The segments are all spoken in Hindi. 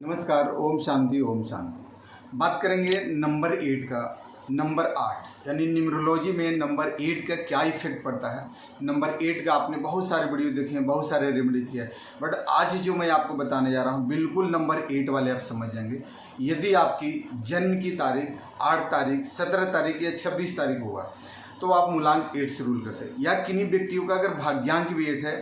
नमस्कार। ओम शांति ओम शांति। बात करेंगे नंबर 8 का। नंबर 8 यानी न्यूमरोलॉजी में नंबर 8 का क्या इफेक्ट पड़ता है। नंबर 8 का आपने बहुत सारे वीडियो देखे हैं, बहुत सारे रेमेडीज किया है, बट आज जो मैं आपको बताने जा रहा हूँ बिल्कुल नंबर 8 वाले आप समझ जाएंगे। यदि आपकी जन्म की तारीख 8 तारीख 17 तारीख या 26 तारीख होगा तो आप मूलांक 8 से रूल करते हैं, या किन्हीं व्यक्तियों का अगर भाग्यांक भी 8 है,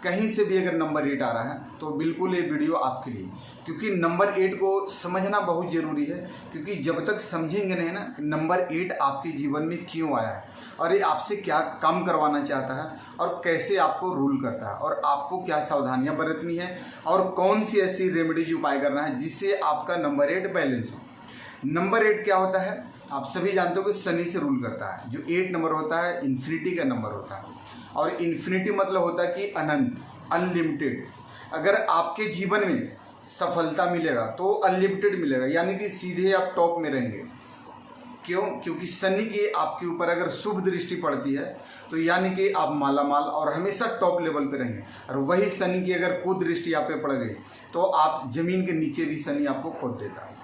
कहीं से भी अगर नंबर 8 आ रहा है तो बिल्कुल ये वीडियो आपके लिए, क्योंकि नंबर 8 को समझना बहुत ज़रूरी है। क्योंकि जब तक समझेंगे नहीं ना नंबर 8 आपके जीवन में क्यों आया है और ये आपसे क्या काम करवाना चाहता है और कैसे आपको रूल करता है और आपको क्या सावधानियां बरतनी है और कौन सी ऐसी रेमेडीज उपाय करना है जिससे आपका नंबर 8 बैलेंस हो। नंबर 8 क्या होता है आप सभी जानते हो कि शनि से रूल करता है। जो 8 नंबर होता है इन्फिनिटी का नंबर होता है, और इन्फिनिटी मतलब होता है कि अनंत, अनलिमिटेड। अगर आपके जीवन में सफलता मिलेगा तो अनलिमिटेड मिलेगा, यानी कि सीधे आप टॉप में रहेंगे। क्यों? क्योंकि शनि की आपके ऊपर अगर शुभ दृष्टि पड़ती है तो यानी कि आप मालामाल और हमेशा टॉप लेवल पे रहेंगे। और वही शनि की अगर कुदृष्टि आप पे पड़ गई तो आप जमीन के नीचे भी शनि आपको खोद देता है।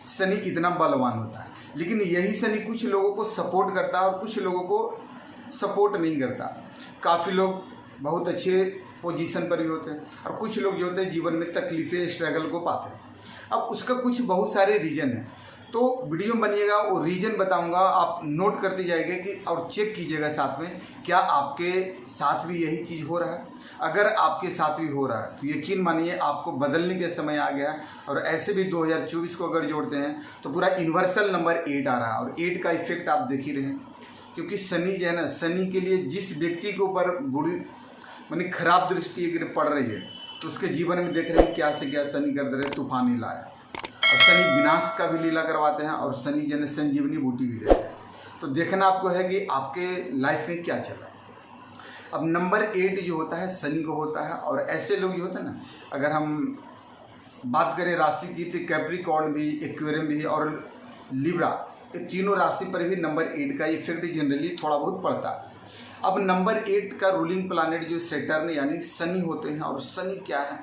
शनि इतना बलवान होता है, लेकिन यही शनि कुछ लोगों को सपोर्ट करता है और कुछ लोगों को सपोर्ट नहीं करता। काफ़ी लोग बहुत अच्छे पोजीशन पर भी होते हैं और कुछ लोग जो होते हैं जीवन में तकलीफें स्ट्रगल को पाते हैं। अब उसका कुछ बहुत सारे रीजन है, तो वीडियो बनिएगा वो रीजन बताऊंगा, आप नोट करते जाइएगा कि और चेक कीजिएगा साथ में क्या आपके साथ भी यही चीज़ हो रहा है। अगर आपके साथ भी हो रहा है तो यकीन मानिए आपको बदलने के समय आ गया है। और ऐसे भी 2024 को अगर जोड़ते हैं तो पूरा यूनिवर्सल नंबर 8 आ रहा है, और 8 का इफेक्ट आप देख ही रहे हैं। क्योंकि शनि जो है ना, शनि के लिए जिस व्यक्ति के ऊपर बुरी मानी खराब दृष्टि अगर पड़ रही है तो उसके जीवन में देख रहे हैं क्या से क्या शनि कर दे रहे, तूफान ही लाया। और शनि विनाश का भी लीला करवाते हैं और शनि जन संजीवनी बूटी भी देते हैं। तो देखना आपको है कि आपके लाइफ में क्या चला। अब नंबर 8 जो होता है शनि को होता है, और ऐसे लोग जो होते हैं ना, अगर हम बात करें राशि की तो कैप्रिकॉर्न भी, एक्वेरियम भी और लिब्रा, ये तीनों राशि पर भी नंबर 8 का इफेक्ट जनरली थोड़ा बहुत पड़ता है। अब नंबर 8 का रूलिंग प्लानेट जो सैटर्न यानी शनि होते हैं, और शनि क्या है,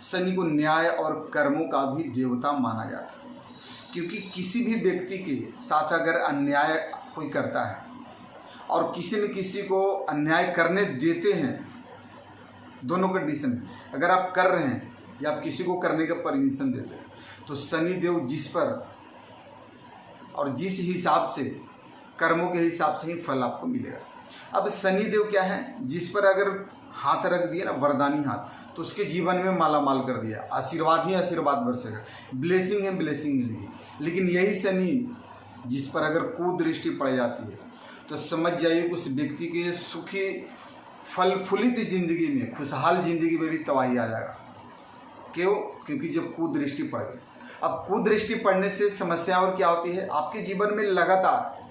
शनि को न्याय और कर्मों का भी देवता माना जाता है। क्योंकि किसी भी व्यक्ति के साथ अगर अन्याय कोई करता है और किसी न किसी को अन्याय करने देते हैं, दोनों कंडीशन अगर आप कर रहे हैं या आप किसी को करने का परमिशन देते हैं, तो शनि देव जिस पर और जिस हिसाब से कर्मों के हिसाब से ही फल आपको मिलेगा। अब शनि देव क्या है, जिस पर अगर हाथ रख दिया ना, वरदानी हाथ, तो उसके जीवन में मालामाल कर दिया, आशीर्वाद ही आशीर्वाद बरसेगा, ब्लेसिंग है ब्लेसिंग मिलेगी। लेकिन यही शनि जिस पर अगर कुदृष्टि पड़ जाती है तो समझ जाइए कि उस व्यक्ति के सुखी फल फूलित जिंदगी में, खुशहाल जिंदगी में भी तबाही आ जाएगा। क्यों? क्योंकि जब कुदृष्टि पड़ गई। अब कुदृष्टि पड़ने से समस्या और क्या होती है, आपके जीवन में लगातार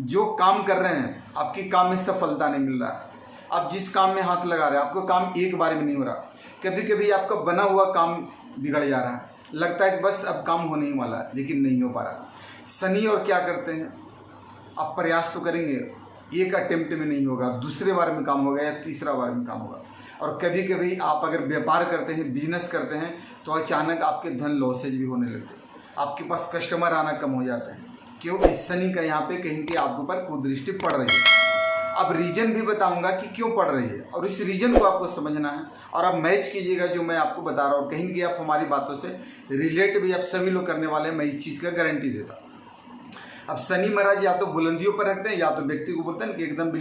जो काम कर रहे हैं आपके काम में सफलता नहीं मिल रहा है। आप जिस काम में हाथ लगा रहे हैं आपको काम एक बार में नहीं हो रहा। कभी कभी आपका बना हुआ काम बिगड़ जा रहा है, लगता है कि बस अब काम होने ही वाला है, लेकिन नहीं हो पा रहा। शनि और क्या करते हैं, आप प्रयास तो करेंगे, एक अटेम्प्ट में नहीं होगा, दूसरे बार में काम होगा या तीसरा बार में काम होगा। और कभी कभी आप अगर व्यापार करते हैं, बिजनेस करते हैं, तो अचानक आपके धन लॉसेज भी होने लगते हैं, आपके पास कस्टमर आना कम हो जाता है। क्यों? इस शनि का यहाँ पे कहीं कि आपके ऊपर कुदृष्टि पड़ रही है। अब रीजन भी बताऊंगा कि क्यों पड़ रही है, और इस रीजन को आपको समझना है और आप मैच कीजिएगा जो मैं आपको बता रहा हूँ। कहीं कि आप हमारी बातों से रिलेट भी आप सभी लोग करने वाले हैं, मैं इस चीज़ का गारंटी देता हूँ। अब शनि महाराज या तो बुलंदियों पर रखते हैं, या तो व्यक्ति को बोलते हैं कि एकदम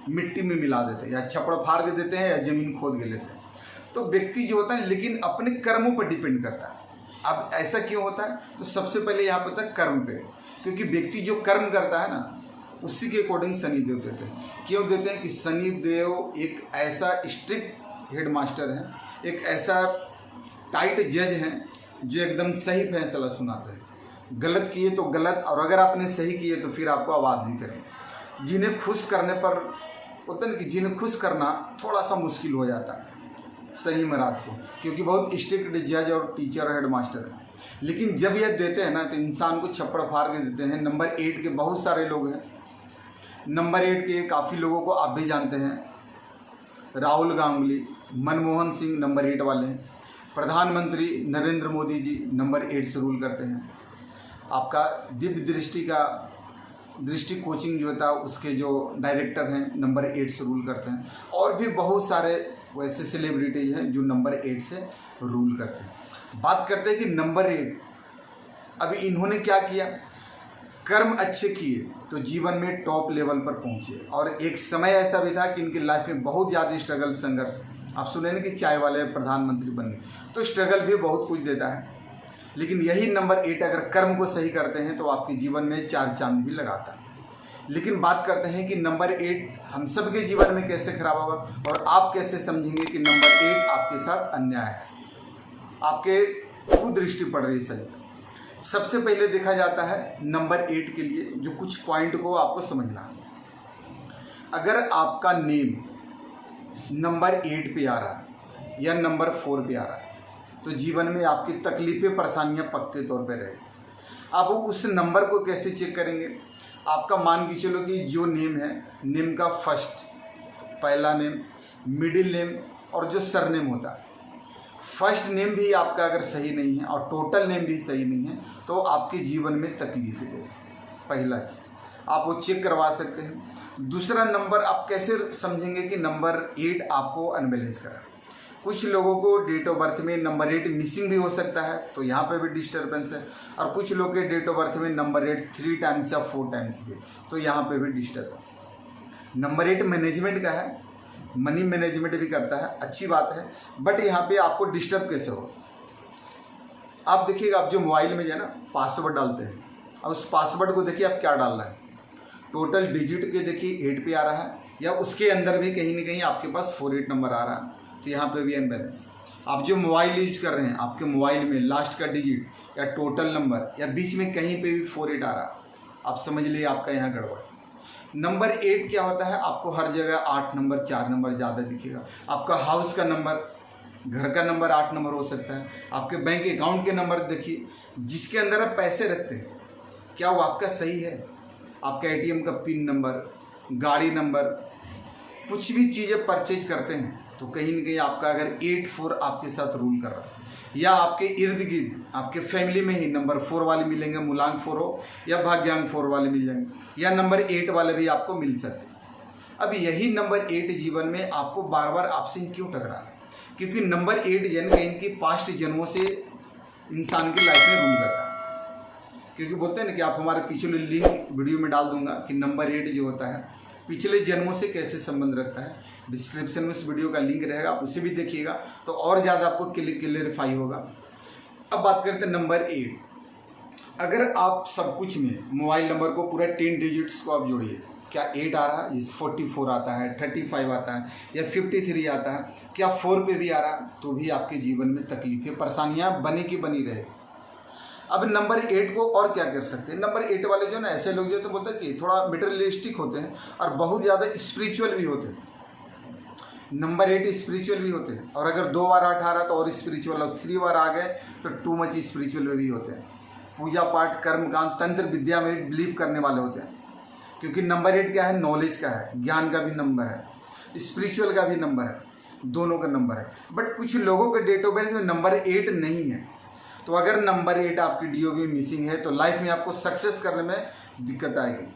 मिट्टी में मिला देते हैं, या छपड़ फाड़ के देते हैं, या जमीन खोद के लेते हैं। तो व्यक्ति जो होता है लेकिन अपने कर्मों पर डिपेंड करता है। अब ऐसा क्यों होता है, तो सबसे पहले यहाँ पर होता है कर्म पे। क्योंकि व्यक्ति जो कर्म करता है ना उसी के अकॉर्डिंग शनि देव देते हैं। क्यों देते हैं कि शनि देव एक ऐसा स्ट्रिक्ट हेड मास्टर है, एक ऐसा टाइट जज है जो एकदम सही फैसला सुनाते हैं। गलत किए तो गलत, और अगर आपने सही किए तो फिर आपको आवाज़ भी करें। जिन्हें खुश करने पर होता है कि जिन्हें खुश करना थोड़ा सा मुश्किल हो जाता है शनि महाराज को, क्योंकि बहुत स्ट्रिक्ट जज और टीचर और हेड मास्टर है। लेकिन जब यह देते हैं ना तो इंसान को छप्पड़ फाड़ के देते हैं। नंबर 8 के बहुत सारे लोग हैं। नंबर 8 के काफ़ी लोगों को आप भी जानते हैं, राहुल गांगुली, मनमोहन सिंह नंबर 8 वाले हैं। प्रधानमंत्री नरेंद्र मोदी जी नंबर 8 से रूल करते हैं। आपका दिव्य दृष्टि कोचिंग जो होता है उसके जो डायरेक्टर हैं नंबर 8 से रूल करते हैं। और भी बहुत सारे वैसे सेलिब्रिटीज हैं जो नंबर 8 से रूल करते हैं। बात करते हैं कि नंबर 8 अभी इन्होंने क्या किया, कर्म अच्छे किए तो जीवन में टॉप लेवल पर पहुंचे। और एक समय ऐसा भी था कि इनकी लाइफ में बहुत ज़्यादा स्ट्रगल संघर्ष, आप सुने ना कि चाय वाले प्रधानमंत्री बन गए, तो स्ट्रगल भी बहुत कुछ देता है। लेकिन यही नंबर 8 अगर कर्म को सही करते हैं तो आपके जीवन में 4 चांद भी लगाता है। लेकिन बात करते हैं कि नंबर 8 हम सब के जीवन में कैसे खराब होगा और आप कैसे समझेंगे कि नंबर 8 आपके साथ अन्याय है, आपके कुदृष्टि पड़ रही है। सबसे पहले देखा जाता है नंबर 8 के लिए जो कुछ पॉइंट को आपको समझना है। अगर आपका नेम नंबर 8 पे आ रहा है या नंबर 4 पे आ रहा है तो जीवन में आपकी तकलीफें परेशानियां पक्के तौर पे रहे। आप उस नंबर को कैसे चेक करेंगे, आपका मान के चलो कि जो नेम है, नेम का फर्स्ट पहला नेम, मिडिल नेम और जो सरनेम होता है, फर्स्ट नेम भी आपका अगर सही नहीं है और टोटल नेम भी सही नहीं है तो आपके जीवन में तकलीफें है। पहला चीज आप वो चेक करवा सकते हैं। दूसरा नंबर आप कैसे समझेंगे कि नंबर 8 आपको अनबैलेंस करा। कुछ लोगों को डेट ऑफ बर्थ में नंबर 8 मिसिंग भी हो सकता है तो यहाँ पे भी डिस्टर्बेंस है। और कुछ लोग के डेट ऑफ बर्थ में नंबर 8 3 टाइम्स या 4 टाइम्स भी, तो यहाँ पे भी डिस्टर्बेंस है। नंबर 8 मैनेजमेंट का है, मनी मैनेजमेंट भी करता है, अच्छी बात है। बट यहाँ पे आपको डिस्टर्ब कैसे हो, आप देखिएगा, आप जो मोबाइल में जो है ना पासवर्ड डालते हैं, अब उस पासवर्ड को देखिए आप क्या डाल रहे हैं, टोटल डिजिट के देखिए 8 पे आ रहा है या उसके अंदर भी कहीं ना कहीं आपके पास 48 नंबर आ रहा है, तो यहाँ पे भी अनबैलेंस। आप जो मोबाइल यूज कर रहे हैं, आपके मोबाइल में लास्ट का डिजिट या टोटल नंबर या बीच में कहीं पे भी 48 आ रहा है, आप समझ लिए आपका यहाँ गड़बड़। नंबर 8 क्या होता है, आपको हर जगह 8 नंबर 4 नंबर ज़्यादा दिखेगा। आपका हाउस का नंबर, घर का नंबर 8 नंबर हो सकता है। आपके बैंक अकाउंट के नंबर देखिए, जिसके अंदर आप पैसे रखते हैं क्या वो आपका सही है। आपका एटीएम का पिन नंबर, गाड़ी नंबर, कुछ भी चीज़ें परचेज करते हैं तो कहीं ना कहीं आपका अगर 8-4 आपके साथ रूल कर रहा है या आपके इर्द गिर्द आपके फैमिली में ही नंबर 4 वाले मिलेंगे, मूलांक 4 हो या भाग्यांक 4 वाले मिल जाएंगे या नंबर 8 वाले भी आपको मिल सकते हैं। अब यही नंबर 8 जीवन में आपको बार बार आपसे क्यों टकरा है, क्योंकि नंबर 8 यानी कि इनकी पास्ट जन्मों से इंसान की लाइफ में रूल करता है। क्योंकि बोलते हैं ना कि आप हमारे पिछले लिंक वीडियो में डाल दूंगा कि नंबर 8 जो होता है पिछले जन्मों से कैसे संबंध रखता है। डिस्क्रिप्शन में उस वीडियो का लिंक रहेगा, आप उसे भी देखिएगा तो और ज़्यादा आपको क्लियरिफाई होगा। अब बात करते हैं नंबर 8। अगर आप सब कुछ में मोबाइल नंबर को पूरा 10 डिजिट्स को आप जोड़िए, क्या 8 आ रहा है, 44 आता है, 35 आता है या 53 आता है, क्या 4 पे भी आ रहा है, तो भी आपके जीवन में तकलीफें परेशानियाँ बनी की बनी रहे। अब नंबर 8 को और क्या कर सकते हैं, नंबर 8 वाले जो ना ऐसे लोग जो तो बोलते हैं कि थोड़ा मटेरियलिस्टिक होते हैं और बहुत ज़्यादा स्पिरिचुअल भी होते हैं। नंबर 8 स्पिरिचुअल भी होते हैं और अगर 2 बार 8 आ रहा तो और स्पिरिचुअल, और 3 बार आ गए तो टू मच स्पिरिचुअल भी होते हैं। पूजा पाठ, कर्मकांड, तंत्र विद्या में बिलीव करने वाले होते हैं। क्योंकि नंबर 8 क्या है, नॉलेज का है, ज्ञान का भी नंबर है, स्पिरिचुअल का भी नंबर है, दोनों का नंबर है। बट कुछ लोगों के डेट ऑफ बर्थ में नंबर 8 नहीं है, तो अगर नंबर 8 आपकी डीओबी मिसिंग है तो लाइफ में आपको सक्सेस करने में दिक्कत आएगी।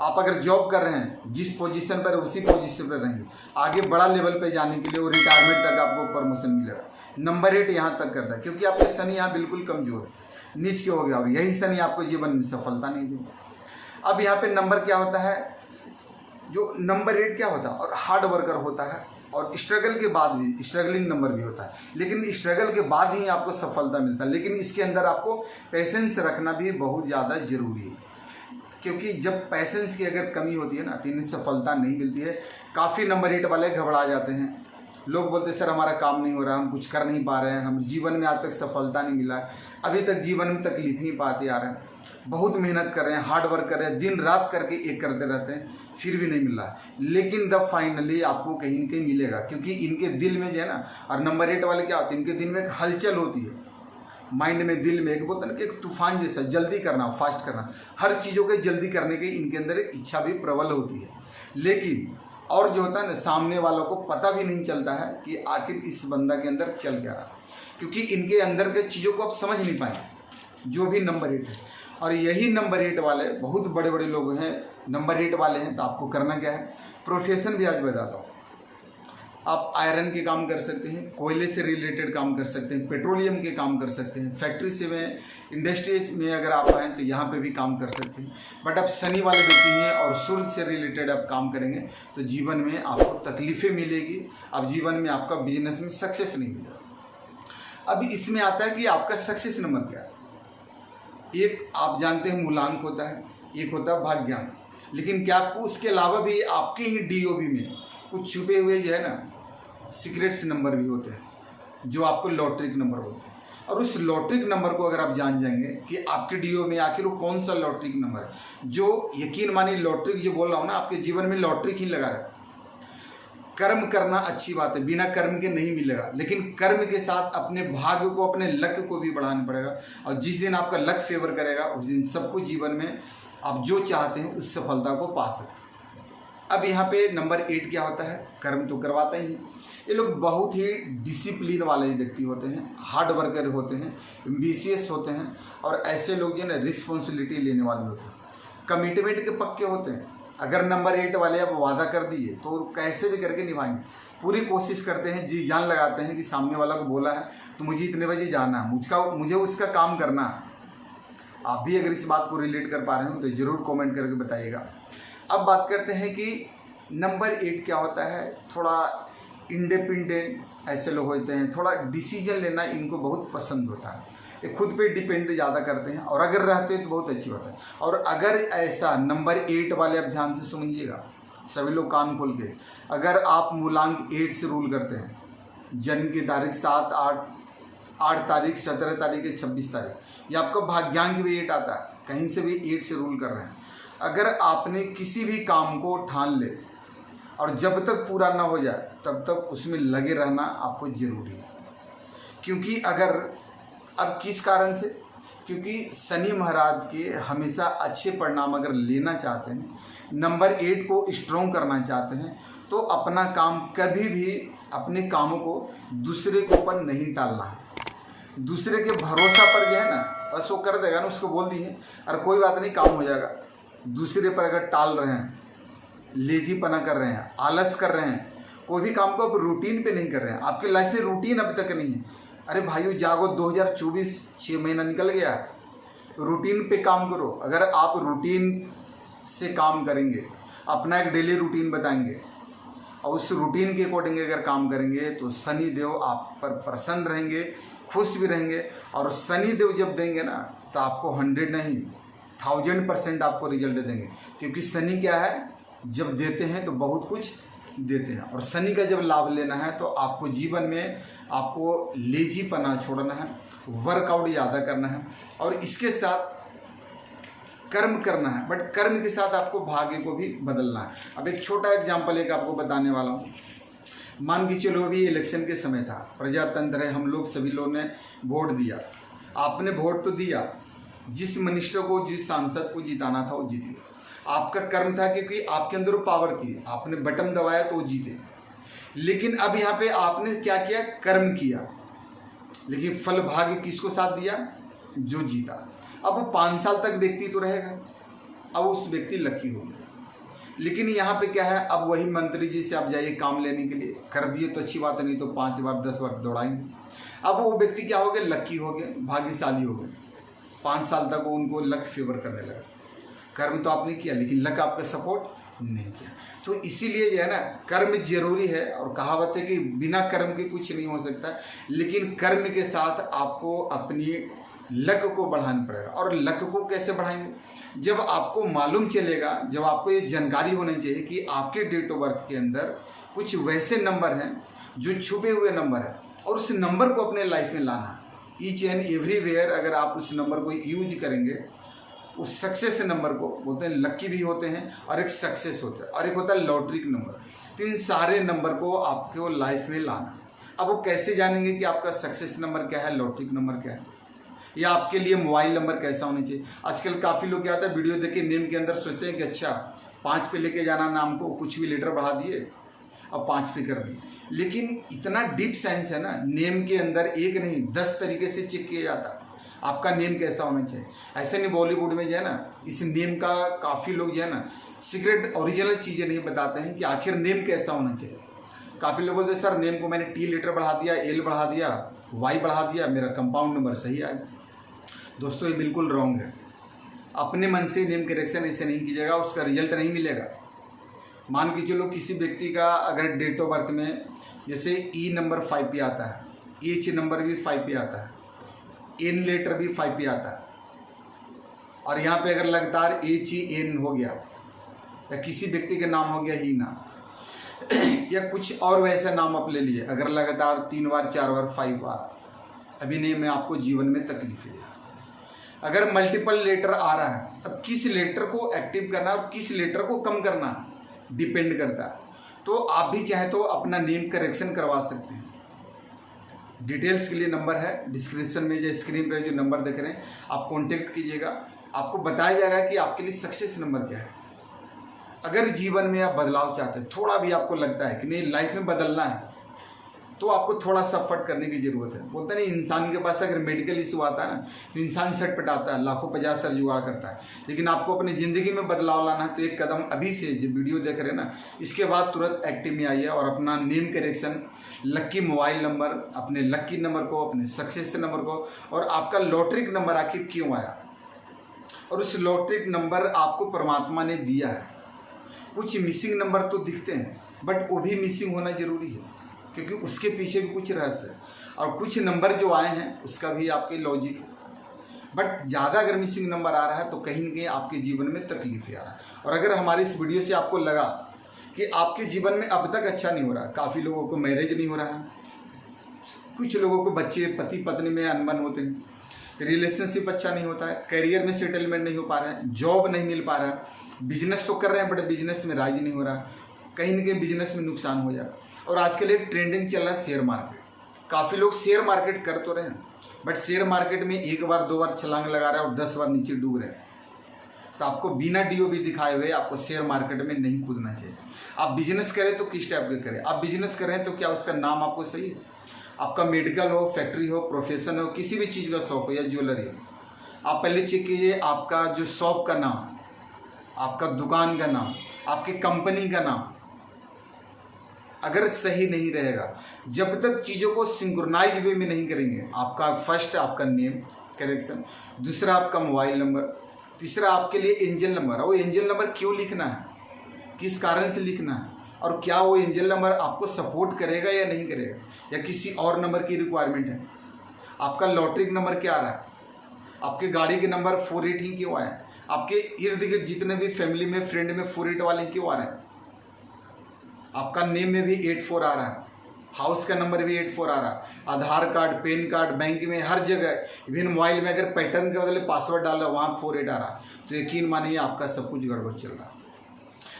आप अगर जॉब कर रहे हैं जिस पोजीशन पर उसी पोजीशन पर रहेंगे, आगे बड़ा लेवल पे जाने के लिए वो रिटायरमेंट तक आपको प्रमोशन मिलेगा। नंबर 8 यहाँ तक करता है क्योंकि आपके शनि यहाँ बिल्कुल कमजोर है, नीच के हो गया और यही शनि आपको जीवन में सफलता नहीं देगा। अब यहाँ पे नंबर क्या होता है, जो नंबर 8 क्या होता है, और हार्ड वर्कर होता है और स्ट्रगल के बाद भी, स्ट्रगलिंग नंबर भी होता है, लेकिन स्ट्रगल के बाद ही आपको सफलता मिलता है। लेकिन इसके अंदर आपको पेशेंस रखना भी बहुत ज़्यादा जरूरी है, क्योंकि जब पैसेंस की अगर कमी होती है ना तो इन्हें सफलता नहीं मिलती है। काफ़ी नंबर 8 वाले घबरा जाते हैं, लोग बोलते हैं सर हमारा काम नहीं हो रहा, हम कुछ कर नहीं पा रहे हैं, हम जीवन में आज तक सफलता नहीं मिला, अभी तक जीवन में तकलीफ ही पाते आ रहे हैं, बहुत मेहनत कर रहे हैं, हार्ड वर्क कर रहे हैं, दिन रात करके एक करते रहते हैं, फिर भी नहीं मिल रहा है। लेकिन द फाइनली आपको कहीं न कहीं मिलेगा, क्योंकि इनके दिल में जो है ना, और नंबर 8 वाले क्या होते हैं, इनके दिल में एक हलचल होती है, माइंड में, दिल में एक बोलते हैं कि एक तूफान जैसा, जल्दी करना, फास्ट करना, हर चीज़ों को जल्दी करने की इनके अंदर एक इच्छा भी प्रबल होती है। लेकिन और जो होता है ना, सामने वालों को पता भी नहीं चलता है कि आखिर इस बंदा के अंदर चल क्या रहा है, क्योंकि इनके अंदर के चीज़ों को आप समझ नहीं पाएंगे, जो भी नंबर 8 है। और यही नंबर 8 वाले बहुत बड़े बड़े लोग हैं, नंबर 8 वाले हैं। तो आपको करना क्या है, प्रोफेशन भी आज बताता हूँ। आप आयरन के काम कर सकते हैं, कोयले से रिलेटेड काम कर सकते हैं, पेट्रोलियम के काम कर सकते हैं, फैक्ट्री से में, इंडस्ट्रीज में अगर आप आएँ तो यहाँ पे भी काम कर सकते हैं। बट आप शनि वाले व्यक्ति हैं और सूर्य से रिलेटेड आप काम करेंगे तो जीवन में आपको तकलीफ़ें मिलेगी, अब जीवन में आपका बिजनेस में सक्सेस नहीं मिलेगा। अब इसमें आता है कि आपका सक्सेस नंबर क्या है। एक आप जानते हैं मूलांक होता है, एक होता है भाग्यांक, लेकिन क्या आपको उसके अलावा भी आपके ही डीओबी में कुछ छुपे हुए जो है ना सीक्रेट्स नंबर भी होते हैं, जो आपको लॉटरिक नंबर बोलते हैं। और उस लॉटरिक नंबर को अगर आप जान जाएंगे कि आपके डीओ में आखिर वो कौन सा लॉटरिक नंबर है, जो यकीन मानिए लॉटरिक जो बोल रहा हूँ ना, आपके जीवन में लॉटरिक ही लगा है। कर्म करना अच्छी बात है, बिना कर्म के नहीं मिलेगा, लेकिन कर्म के साथ अपने भाग्य को, अपने लक को भी बढ़ाना पड़ेगा। और जिस दिन आपका लक फेवर करेगा उस दिन सब कुछ जीवन में आप जो चाहते हैं उस सफलता को पा सकते हैं। अब यहाँ पे नंबर 8 क्या होता है, कर्म तो करवाता ही है। ये लोग बहुत ही डिसिप्लिन वाले व्यक्ति होते हैं, हार्ड वर्कर होते हैं, एम्बिशियस होते हैं, और ऐसे लोग जो है ना रिस्पॉन्सिबिलिटी लेने वाले होते हैं, कमिटमेंट के पक्के होते हैं। अगर नंबर 8 वाले आप वादा कर दिए तो कैसे भी करके निभाएंगे, पूरी कोशिश करते हैं, जी जान लगाते हैं कि सामने वाला को बोला है तो मुझे इतने बजे जाना है, मुझे उसका काम करना है। आप भी अगर इस बात को रिलेट कर पा रहे हो तो ज़रूर कमेंट करके बताइएगा। अब बात करते हैं कि नंबर 8 क्या होता है। थोड़ा इंडिपेंडेंट ऐसे लोग होते हैं, थोड़ा डिसीजन लेना इनको बहुत पसंद होता है, ये खुद पे डिपेंड ज़्यादा करते हैं, और अगर रहते हैं तो बहुत अच्छी बात है। और अगर ऐसा नंबर 8 वाले आप ध्यान से सुनिएगा, सभी लोग कान खोल के, अगर आप मूलांक 8 से रूल करते हैं, जन्म की तारीख 7, 8 तारीख, 17 तारीख, 26 तारीख, ये आपका भाग्यांक भी 8 आता है, कहीं से भी 8 से रूल कर रहे हैं। अगर आपने किसी भी काम को ठान ले और जब तक पूरा ना हो जाए तब तक उसमें लगे रहना आपको ज़रूरी है। क्योंकि अगर अब किस कारण से, क्योंकि शनि महाराज के हमेशा अच्छे परिणाम अगर लेना चाहते हैं, नंबर 8 को स्ट्रॉन्ग करना चाहते हैं, तो अपना काम कभी भी, अपने कामों को दूसरे के ऊपर नहीं टालना है। दूसरे के भरोसा पर जो है ना, बस वो कर देगा ना, उसको बोल दिए अरे कोई बात नहीं काम हो जाएगा। दूसरे पर अगर टाल रहे हैं, लेजीपना कर रहे हैं, आलस कर रहे हैं, कोई भी काम को आप रूटीन पे नहीं कर रहे हैं, आपकी लाइफ में रूटीन अब तक नहीं है, अरे भाइयों जागो, 2024 6 महीना निकल गया है, रूटीन पे काम करो। अगर आप रूटीन से काम करेंगे, अपना एक डेली रूटीन बताएंगे और उस रूटीन के अकॉर्डिंग अगर काम करेंगे तो शनि देव आप पर प्रसन्न रहेंगे, खुश भी रहेंगे। और शनि देव जब देंगे ना तो आपको 100 नहीं 1000% आपको रिजल्ट देंगे, क्योंकि शनि क्या है, जब देते हैं तो बहुत कुछ देते हैं। और शनि का जब लाभ लेना है तो आपको जीवन में आपको लेजीपना छोड़ना है, वर्कआउट ज़्यादा करना है और इसके साथ कर्म करना है, बट कर्म के साथ आपको भाग्य को भी बदलना है। अब एक छोटा एग्जाम्पल एक आपको बताने वाला हूँ। मान के चलो अभी इलेक्शन के समय था, प्रजातंत्र है, हम लोग सभी लोगों ने वोट दिया। आपने वोट तो दिया, जिस मिनिस्टर को, जिस सांसद को जिताना था वो जीत गया, आपका कर्म था, क्योंकि आपके अंदर पावर थी, आपने बटन दबाया तो वो जीते। लेकिन अब यहाँ पे आपने क्या किया, कर्म किया, लेकिन फल भाग्य किसको साथ दिया, जो जीता। अब वो 5 साल तक व्यक्ति तो रहेगा, अब उस व्यक्ति लकी हो गया। लेकिन यहाँ पे क्या है, अब वही मंत्री जी से आप जाइए काम लेने के लिए, कर दिए तो अच्छी बात है, नहीं तो 5 बार 10 बार दौड़ाएंगे। अब वो व्यक्ति क्या हो गए, लकी हो गए, भाग्यशाली हो गए, 5 साल तक वो उनको लक फेवर करने लगा। कर्म तो आपने किया लेकिन लक आपका सपोर्ट नहीं किया। तो इसीलिए जो है ना, कर्म जरूरी है, और कहावत है कि बिना कर्म के कुछ नहीं हो सकता, लेकिन कर्म के साथ आपको अपनी लक को बढ़ाना पड़ेगा। और लक को कैसे बढ़ाएंगे, जब आपको मालूम चलेगा, जब आपको ये जानकारी होनी चाहिए कि आपके डेट ऑफ बर्थ के अंदर कुछ वैसे नंबर हैं जो छुपे हुए नंबर हैं, और उस नंबर को अपने लाइफ में लाना, ईच एंड एवरीवेयर अगर आप उस नंबर को यूज करेंगे, उस सक्सेस नंबर को बोलते हैं, लकी भी होते हैं और एक सक्सेस होता है और एक होता है लॉटरिक नंबर। तो इन सारे नंबर को आपको लाइफ में लाना। अब वो कैसे जानेंगे कि आपका सक्सेस नंबर क्या है, लॉटरिक नंबर क्या है, या आपके लिए मोबाइल नंबर कैसा होना चाहिए। आजकल काफ़ी लोग क्या होता है, वीडियो देख के नेम के अंदर सोचते हैं कि अच्छा 5 पे लेके जाना नाम को, कुछ भी लेटर बढ़ा दिए और 5 पे कर दिए। लेकिन इतना डीप साइंस है ना, नेम के अंदर एक नहीं 10 तरीके से चेक किया जाता है आपका नेम कैसा होना चाहिए। ऐसे नहीं बॉलीवुड में जो है ना, इस नेम का काफ़ी लोग जो है ना सीक्रेट ओरिजिनल चीज़ें नहीं बताते हैं कि आखिर नेम कैसा होना चाहिए। काफ़ी लोग बोलते सर नेम को मैंने टी लेटर बढ़ा दिया, एल बढ़ा दिया, वाई बढ़ा दिया, मेरा कंपाउंड नंबर सही आ गया। दोस्तों ये बिल्कुल रॉन्ग है। अपने मन से नेम करेक्शन ऐसे नहीं कीजिएगा, उसका रिजल्ट नहीं मिलेगा। मान के चलो किसी व्यक्ति का अगर डेट ऑफ बर्थ में जैसे ई नंबर 5 पे आता है, एच नंबर भी 5 पे आता है, एन लेटर भी 5 पे आता है, और यहाँ पे अगर लगातार एच ई एन हो गया या किसी व्यक्ति का नाम हो गया ही ना या कुछ और वैसा नाम आप ले लिए, अगर लगातार 3 बार 4 बार 5 बार, अभी नहीं में आपको जीवन में तकलीफ है। अगर मल्टीपल लेटर आ रहा है, अब किस लेटर को एक्टिव करना है और किस लेटर को कम करना डिपेंड करता है। तो आप भी चाहे तो अपना नेम करेक्शन करवा सकते हैं। डिटेल्स के लिए नंबर है डिस्क्रिप्शन में, जो स्क्रीन पर जो नंबर देख रहे हैं आप कॉन्टेक्ट कीजिएगा, आपको बताया जाएगा कि आपके लिए सक्सेस नंबर क्या है। अगर जीवन में आप बदलाव चाहते हैं, थोड़ा भी आपको लगता है कि नहीं लाइफ में बदलना है, तो आपको थोड़ा सा एफर्ट करने की ज़रूरत है। बोलते नहीं इंसान के पास अगर मेडिकल इशू आता है ना तो इंसान छटपटाता है, लाखों 50 सर जुगाड़ करता है। लेकिन आपको अपनी ज़िंदगी में बदलाव लाना है तो एक कदम अभी से जो वीडियो देख रहे हैं ना, इसके बाद तुरंत एक्टिव में आइए और अपना नेम करेक्शन, लक्की मोबाइल नंबर, अपने लक्की नंबर को, अपने सक्सेस नंबर को, और आपका लॉटरी नंबर आखिर क्यों आया, और उस लॉटरी नंबर आपको परमात्मा ने दिया है। कुछ मिसिंग नंबर तो दिखते हैं बट वो भी मिसिंग होना जरूरी है, क्योंकि उसके पीछे भी कुछ रहस्य है। और कुछ नंबर जो आए हैं उसका भी आपके लॉजिक है, बट ज़्यादा अगर मिसिंग नंबर आ रहा है तो कहीं न कहीं आपके जीवन में तकलीफ आ रहा है। और अगर हमारी इस वीडियो से आपको लगा कि आपके जीवन में अब तक अच्छा नहीं हो रहा, काफ़ी लोगों को मैरिज नहीं हो रहा है, कुछ लोगों को बच्चे पति पत्नी में अनबन होते हैं, रिलेशनशिप अच्छा नहीं होता है, करियर में सेटलमेंट नहीं हो पा रहा है, जॉब नहीं मिल पा रहा है, बिजनेस तो कर रहे हैं बट बिजनेस में राइज नहीं हो रहा, कहीं ना कहीं बिजनेस में नुकसान हो जाए। और आजकल एक ट्रेंडिंग चल रहा है शेयर मार्केट। काफ़ी लोग शेयर मार्केट कर तो रहे हैं बट शेयर मार्केट में 1 बार 2 बार छलांग लगा रहे हैं और 10 बार नीचे डूब रहे हैं। तो आपको बिना डीओबी दिखाए हुए आपको शेयर मार्केट में नहीं कूदना चाहिए। आप बिजनेस करें तो किस टाइप का करें, आप बिजनेस करें तो क्या उसका नाम आपको सही है, आपका मेडिकल हो, फैक्ट्री हो, प्रोफेशन हो, किसी भी चीज़ का शॉप हो या ज्वेलरी हो, आप पहले चेक कीजिए आपका जो शॉप का नाम, आपका दुकान का नाम, आपकी कंपनी का नाम अगर सही नहीं रहेगा, जब तक चीज़ों को सिंक्रोनाइज वे में नहीं करेंगे, आपका फर्स्ट आपका नेम करेक्शन, दूसरा आपका मोबाइल नंबर, तीसरा आपके लिए एंजल नंबर। और वो एंजल नंबर क्यों लिखना है, किस कारण से लिखना है, और क्या वो एंजल नंबर आपको सपोर्ट करेगा या नहीं करेगा, या किसी और नंबर की रिक्वायरमेंट है। आपका लॉटरी नंबर क्या आ रहा है, आपके गाड़ी के नंबर 48 ही क्यों आया, आपके इर्द गिर्द जितने भी फैमिली में फ्रेंड में 48 वाले क्यों आ रहे हैं, आपका नेम में भी 84 आ रहा है, हाउस का नंबर भी 84 आ रहा है, आधार कार्ड, पैन कार्ड, बैंक में हर जगह, इवन मोबाइल में अगर पैटर्न के बदले पासवर्ड डाला वहाँ 48 आ रहा है, तो यकीन मानिए आपका सब कुछ गड़बड़ चल रहा है।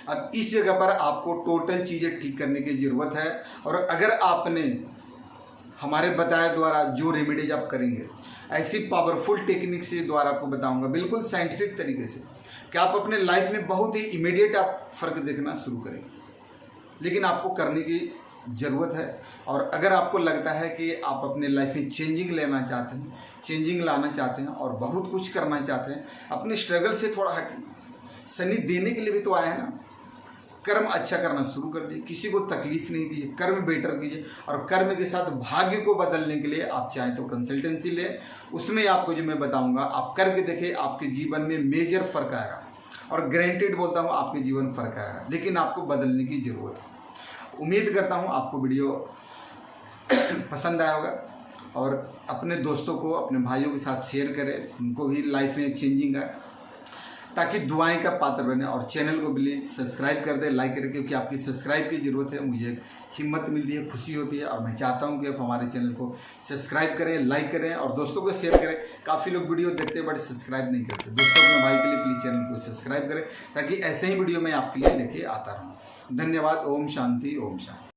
अब इस जगह पर आपको टोटल चीज़ें ठीक करने की ज़रूरत है। और अगर आपने हमारे बताए द्वारा जो रेमेडीज आप करेंगे, ऐसी पावरफुल टेक्निक से द्वारा आपको बताऊंगा बिल्कुल साइंटिफिक तरीके से, कि आप अपने लाइफ में बहुत ही इमीडिएट आप फ़र्क देखना शुरू करेंगे। लेकिन आपको करने की ज़रूरत है। और अगर आपको लगता है कि आप अपने लाइफ में चेंजिंग लेना चाहते हैं, चेंजिंग लाना चाहते हैं और बहुत कुछ करना चाहते हैं, अपने स्ट्रगल से थोड़ा हटिए। शनि देने के लिए भी तो आया है ना, कर्म अच्छा करना शुरू कर दिए, किसी को तकलीफ नहीं दीजिए, कर्म बेटर कीजिए। और कर्म के साथ भाग्य को बदलने के लिए आप चाहें तो कंसल्टेंसी लें, उसमें आपको जो मैं बताऊंगा आप करके देखें, आपके जीवन में मेजर फर्क आएगा। और गारंटेड बोलता हूँ आपके जीवन फर्क आएगा, लेकिन आपको बदलने की ज़रूरत है। उम्मीद करता हूँ आपको वीडियो पसंद आया होगा और अपने दोस्तों को, अपने भाइयों के साथ शेयर करें, उनको भी लाइफ में चेंजिंग आए, ताकि दुआएं का पात्र बने। और चैनल को प्लीज़ सब्सक्राइब कर दें, लाइक करें, क्योंकि आपकी सब्सक्राइब की ज़रूरत है, मुझे हिम्मत मिलती है, खुशी होती है। और मैं चाहता हूं कि आप हमारे चैनल को सब्सक्राइब करें, लाइक करें और दोस्तों को शेयर करें। काफ़ी लोग वीडियो देखते हैं बट सब्सक्राइब नहीं करते। दोस्तों अपने भाई के लिए प्लीज़ चैनल को सब्सक्राइब करें, ताकि ऐसे ही वीडियो मैं आपके लिए लेके आता रहूँ। धन्यवाद। ओम शांति, ओम शांति।